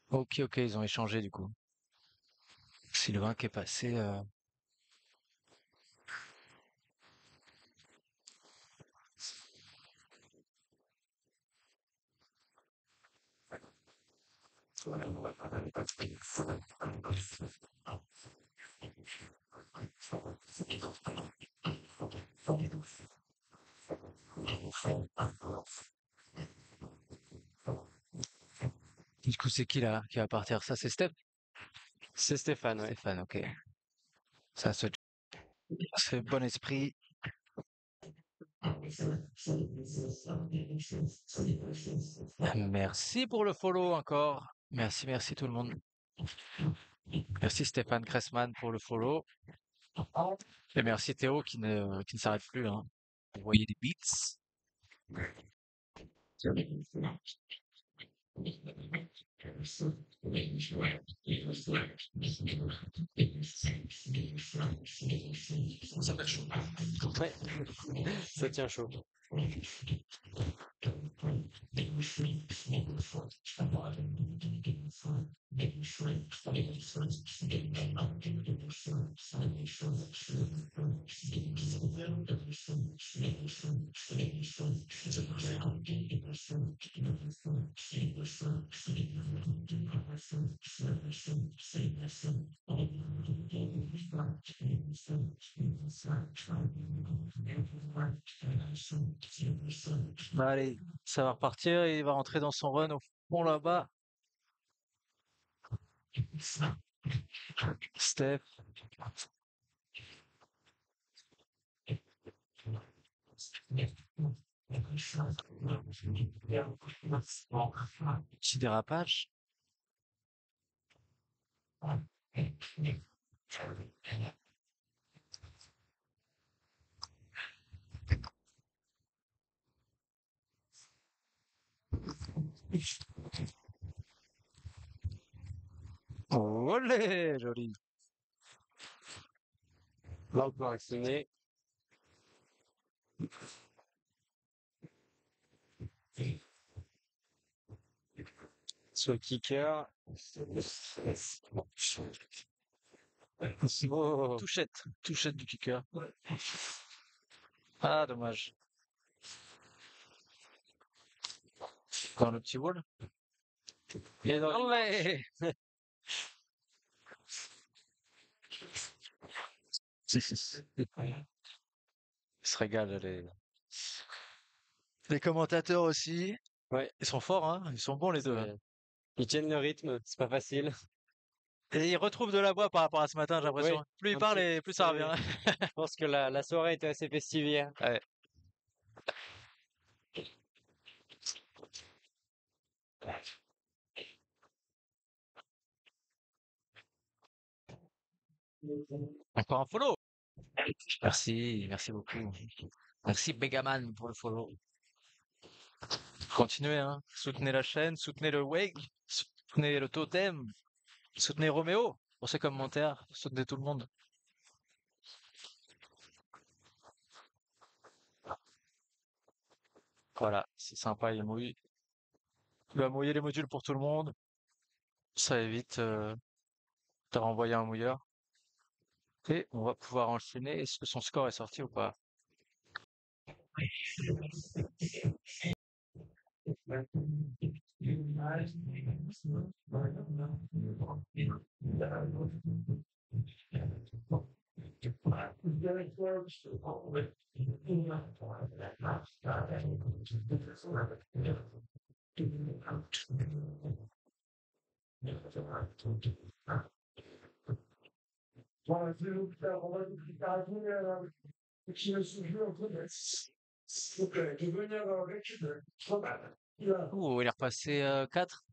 Ok, ok, ils ont échangé du coup. Sylvain qui est passé. Du coup, c'est qui là qui va partir? Ça, c'est C'est Stéphane, ouais. Stéphane, ok. Ça, c'est bon esprit. Merci pour le follow encore. Merci, merci tout le monde. Merci Stéphane Cressman pour le follow. Et merci Théo qui ne s'arrête plus, hein. Vous voyez des beats. Ça fait chaud. Ouais. Ça tient chaud. Allez, ça va repartir et il va rentrer dans son run au fond là-bas. Steph. Petit dérapage. Olé, joli. Là, on peut actionner. Sur le kicker. Oh. Touchette du kicker. Ah, dommage. Dans le petit wall. Et dans Olé. Ils se régalent, les commentateurs aussi. Ouais. Ils sont forts, hein. Ils sont bons les deux, hein. Ils tiennent le rythme, c'est pas facile. Et ils retrouvent de la voix par rapport à ce matin, j'ai Oui, l'impression. Plus ils un parlent petit. et plus ça revient. Je pense que la soirée était assez festive hier. Ouais. Encore un follow. Merci beaucoup. Merci Begaman pour le follow. Continuez, hein. Soutenez la chaîne, soutenez le Wake, soutenez le Totem, soutenez Roméo pour ses commentaires, soutenez tout le monde. Voilà, c'est sympa, il mouille. Il va mouiller les modules pour tout le monde. Ça évite de renvoyer un mouilleur. Et on va pouvoir enchaîner. Est-ce que son score est sorti ou pas? Voilà, je vais vous faire, on va vous terminer qui me sujet en fait. S'il vous plaît, de venir récupérer. Là, Ouh, il est repassé 4.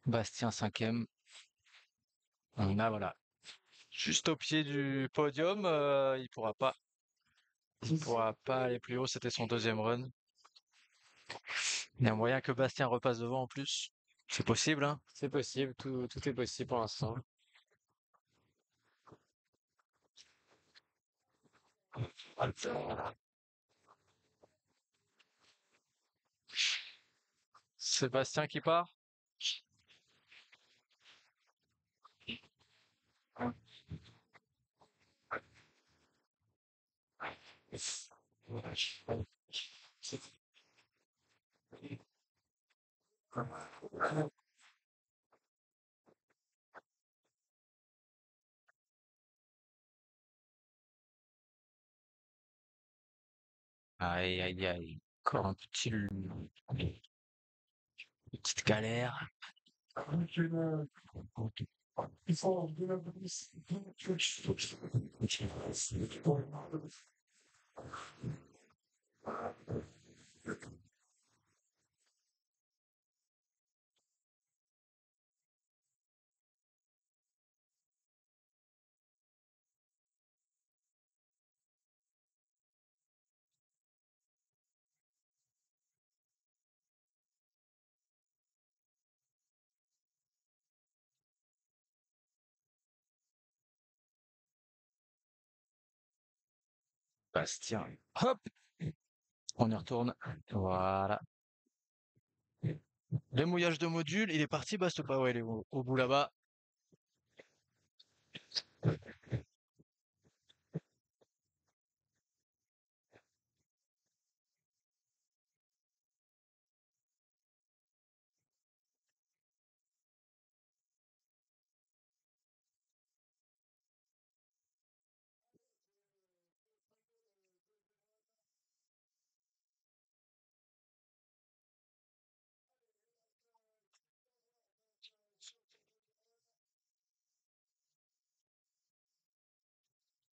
Bastien 5e. Là, voilà. Juste au pied du podium, il pourra pas aller plus haut. C'était son deuxième run. Il y a moyen que Bastien repasse devant en plus. C'est possible, hein? C'est possible, tout est possible pour l'instant. Sébastien qui part? Aïe, aïe, aïe. Encore un petite galère. il faut de la police. Bastien. Hop! On y retourne. Voilà. Le mouillage de module, il est parti, Bast ou pas? Ouais, il est au bout là-bas.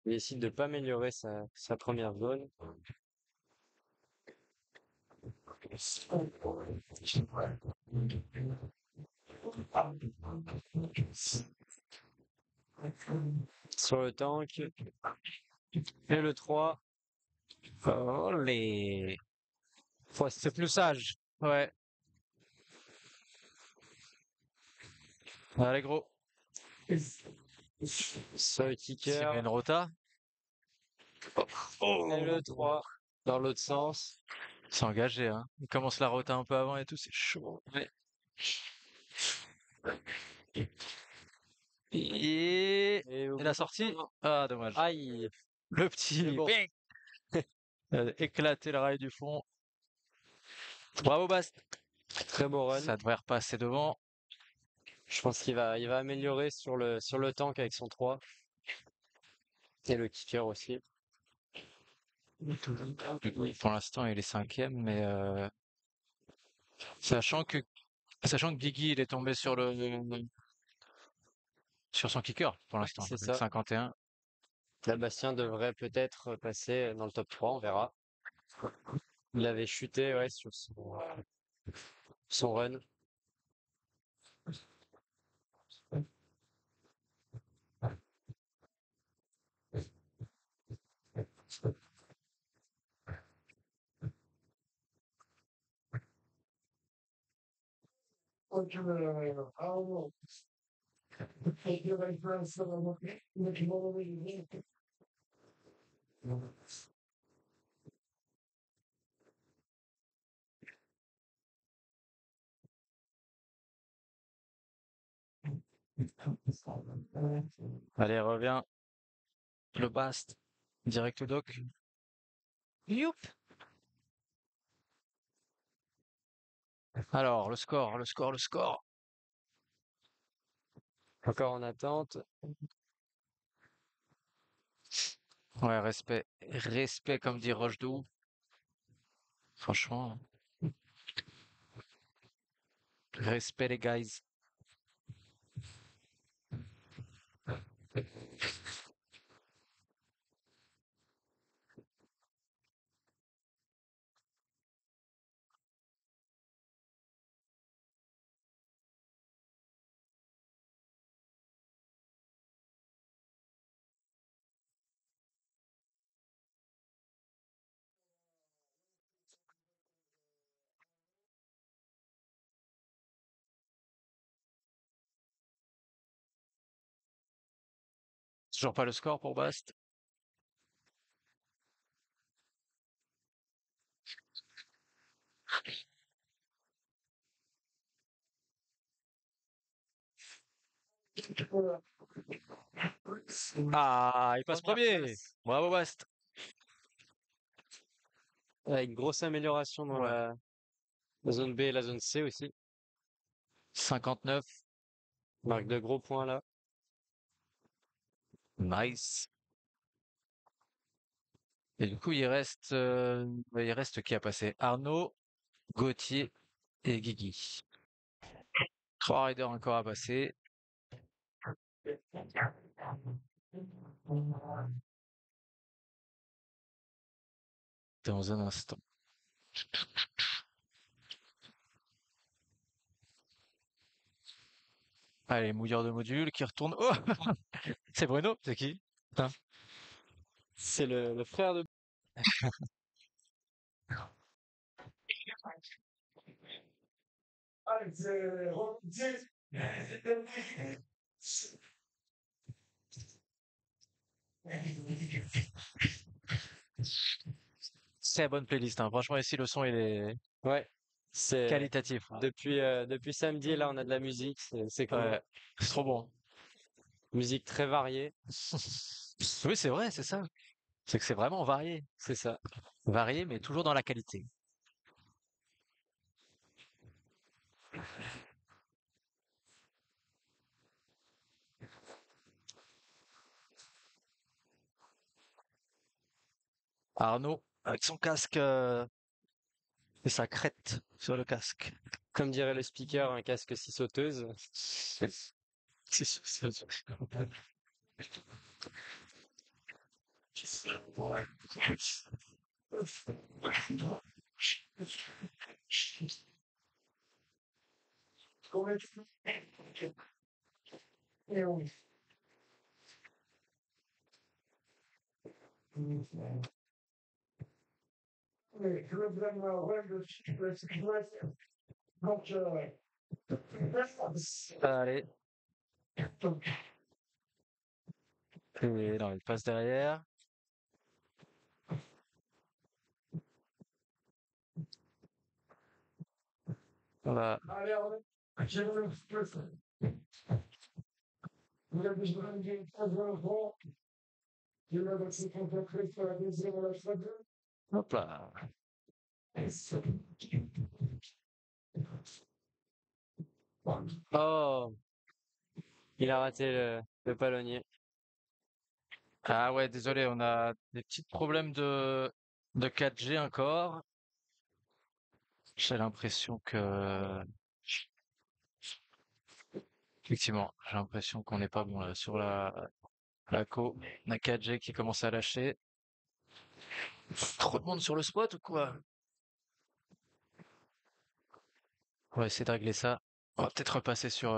Il décide de pas améliorer sa première zone. Sur le tank. Et le 3. Oh, les... C'est plus sage. Ouais. Allez, gros. Seul S'il kicker. met une rota. Et le 3. Dans l'autre sens. C'est engagé, hein. Il commence la rota un peu avant et tout, c'est chaud. Ouais. Et Et au la bout- sortie? Ah, dommage. Aïe. Le Mais petit bon. bing. Éclater le rail du fond. Bravo, Bast. Très beau run. Ça devrait repasser devant. Je pense il va améliorer sur le tank avec son 3. Et le kicker aussi. Pour l'instant, il est 5e, mais sachant que Guigui, il est tombé sur son kicker pour l'instant, C'est avec ça. 51. Là, Bastien devrait peut-être passer dans le top 3, on verra. Il avait chuté, ouais, sur son run. Ok, I don't know. Take your friends to the movie. Allez, reviens. Le Bast. Direct au doc. Youp. Alors, le score. Encore en attente. Ouais, respect. Respect, comme dit Rochedoux. Franchement, respect les guys. Toujours pas le score pour Bast. Ah, il passe Première premier. place. Bravo Bast. Avec grosse amélioration dans Ouais. la zone B et la zone C aussi. 59. Marque de gros points là. Nice. Et du coup, il reste qui a passé? Arnaud, Gauthier et Guigui. 3 riders encore à passer. Dans un instant. Allez, mouilleur de module qui retourne. Oh! C'est Bruno? C'est qui? Putain. C'est le frère de... Allez, c'est Rotier. Très bonne playlist, hein. Franchement, ici, le son, il est Ouais. C'est qualitatif. depuis samedi là on a de la musique. C'est cool. Ouais, c'est trop bon. Musique très variée. Oui, c'est vrai, c'est ça. C'est que c'est vraiment varié. C'est ça. Varié, mais toujours dans la qualité. Arnaud, avec son casque et sa crête sur le casque. Comme dirait le speaker, un casque six sauteuse. C'est sûr, c'est sûr. Combien tu fais? Et oui. Oui, je veux bien ouais, le cycliste. Donc, Allez. Et non, il passe derrière. Voilà. allez, j'ai le cycliste. Vous avez besoin d'une phase de l'enfant. Je vais se concentrer sur la deuxième ou la troisième. Hop là. Oh, il a raté le palonnier. Ah ouais, désolé, on a des petits problèmes de 4G encore. J'ai l'impression que... Effectivement, j'ai l'impression qu'on n'est pas bon là, sur la co. On a 4G qui commence à lâcher. Trop de monde sur le spot ou quoi? On va essayer de régler ça. On va peut-être repasser sur...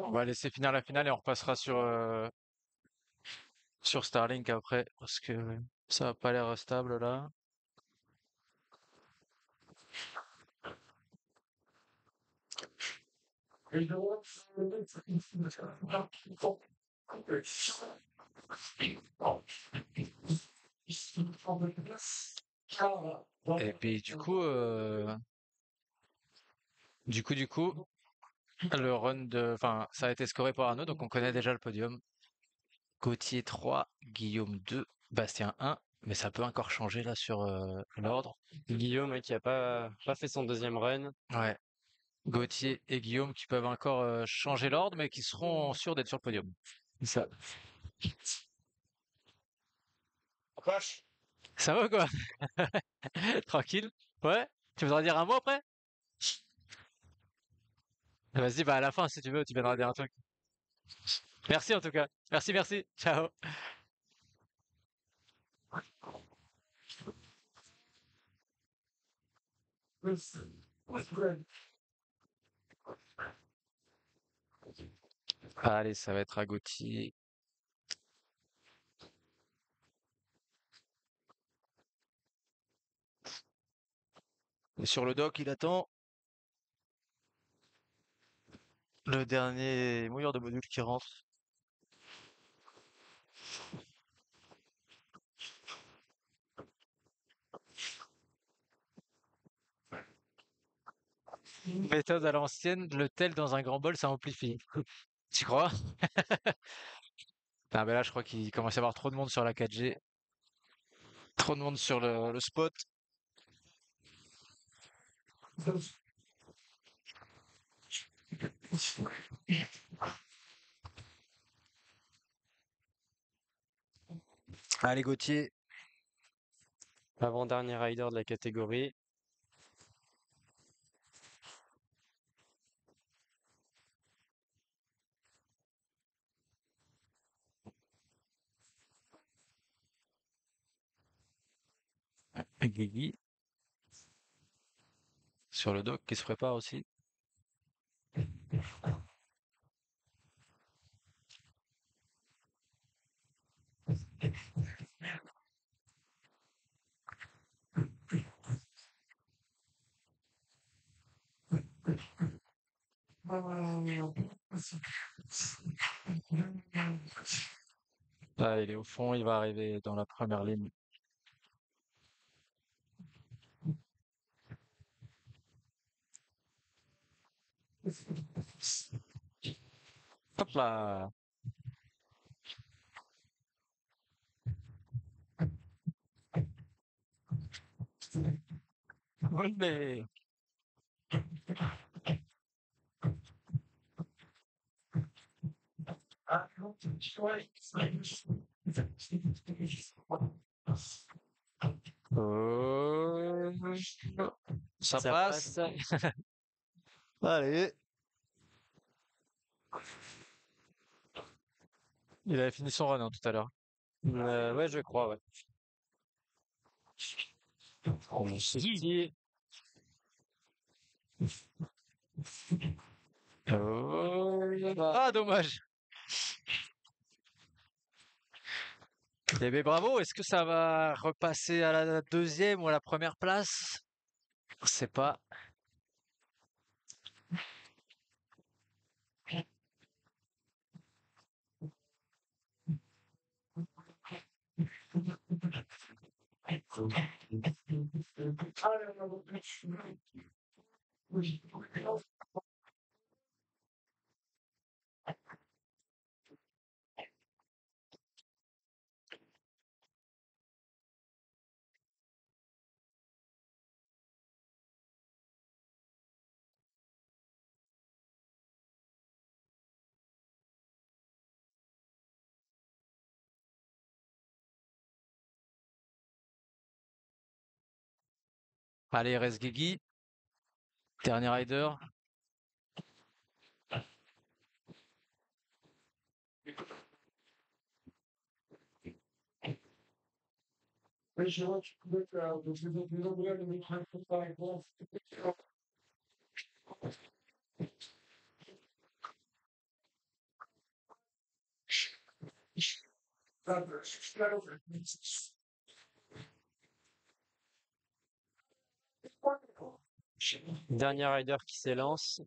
On va laisser finir la finale et on repassera sur Starlink après, parce que ça a pas l'air stable là. Et je vois Et puis du coup, le run enfin, ça a été scoré par Arnaud, donc on connaît déjà le podium. Gauthier 3, Guillaume 2, Bastien 1, mais ça peut encore changer là sur l'ordre. Guillaume qui a pas fait son deuxième run. Ouais. Gauthier et Guillaume qui peuvent encore changer l'ordre, mais qui seront sûrs d'être sur le podium. Ça. Ça va quoi? Tranquille? Ouais? Tu voudrais dire un mot après? Vas-y, bah à la fin, si tu veux, tu viendras dire un truc. Merci en tout cas. Merci, merci. Ciao. Allez, ça va être à Gauthier. Et sur le dock, il attend le dernier mouilleur de module qui rentre. Méthode à l'ancienne, le tel dans un grand bol, ça amplifie. Tu crois? Ah, mais là, je crois qu'il commence à y avoir trop de monde sur la 4G. Trop de monde sur le spot. Allez, Gauthier. Avant-dernier rider de la catégorie. Guigui. Sur le dock qui se prépare aussi. Là, il est au fond, il va arriver dans la première ligne. Hop là. Olé. Oh. Ça Ça passe. passe. Allez. Il avait fini son run hein, tout à l'heure. Ouais, je crois, ouais. Ceci, Oh. Ah, dommage. Eh bien, bravo. Est-ce que ça va repasser à la deuxième ou à la première place? Je sais pas. Allez, reste Guigui. Dernier rider. dernier rider qui s'élance.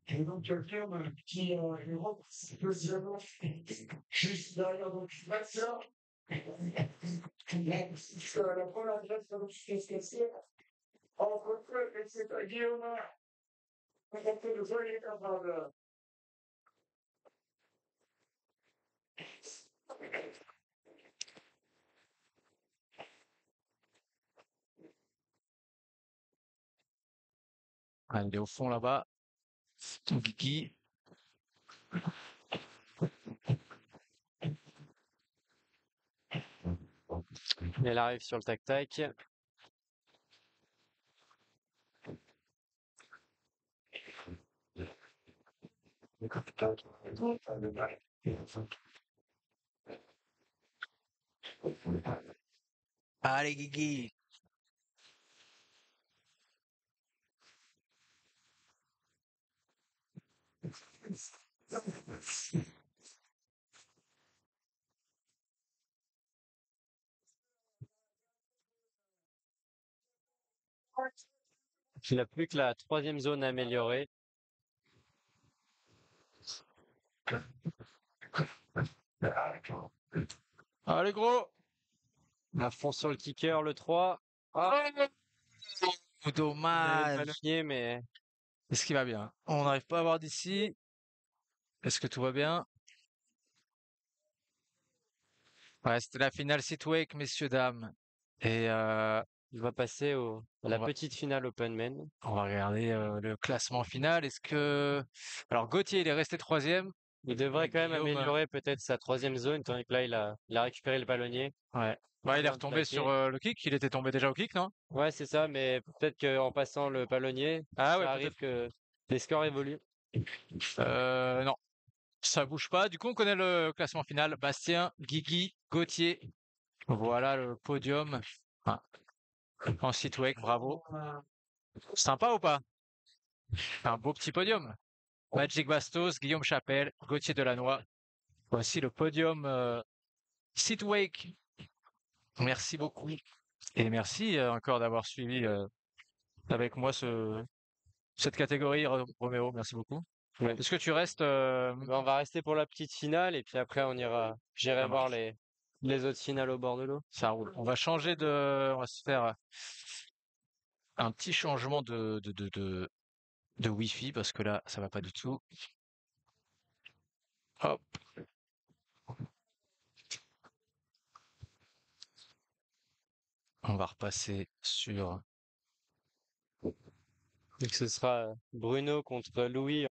Et donc, quelqu'un qui rentre deuxièmement, juste derrière donc Bastien. La première adresse, donc je suis cassé. Entre peu, et c'est à Guillaume. On fait le joli camarade. Ah, il est au fond là-bas. Guigui. Elle arrive sur le tac-tac. Allez, Guigui. Il n'a plus que la troisième zone à améliorer. Allez, gros. À fond sur le kicker, le 3. Ah, il y avait le Dommage. ballonnier, mais Est-ce qu'il va bien? On n'arrive pas à voir d'ici. Est-ce que tout va bien? Ouais, c'était la finale Sitwake, messieurs, dames. Et il va passer à On la va- petite finale Openman. on va regarder le classement final. Est-ce que... Alors, Gauthier, il est resté troisième. Il devrait quand même Guillaume, améliorer peut-être sa troisième zone, tandis que là, il a récupéré le ballonnier. Ouais. Bah, il est Bien retombé sur plaqué. le kick. Il était tombé déjà au kick, non? Ouais, c'est ça, mais peut-être qu'en passant le ballonnier, Ah ouais, ça arrive peut-être. que les scores évoluent. Non, ça bouge pas. Du coup, on connaît le classement final. Bastien, Guigui, Gauthier. Voilà le podium. Ah, en Sitwake, bravo. Sympa ou pas? Un beau petit podium. Magic Bastos, Guillaume Chapelle, Gauthier Delannoy. Voici le podium Sitwake. Merci beaucoup. Et merci encore d'avoir suivi avec moi cette catégorie, Roméo. Merci beaucoup. Ouais. Est-ce que tu restes Ben, on va rester pour la petite finale et puis après j'irai Ça voir marche. les autres finales au bord de l'eau. Ça roule. On va se faire un petit changement de Wi-Fi parce que là, ça va pas du tout. Hop. On va repasser sur Donc ce sera Bruno contre Louis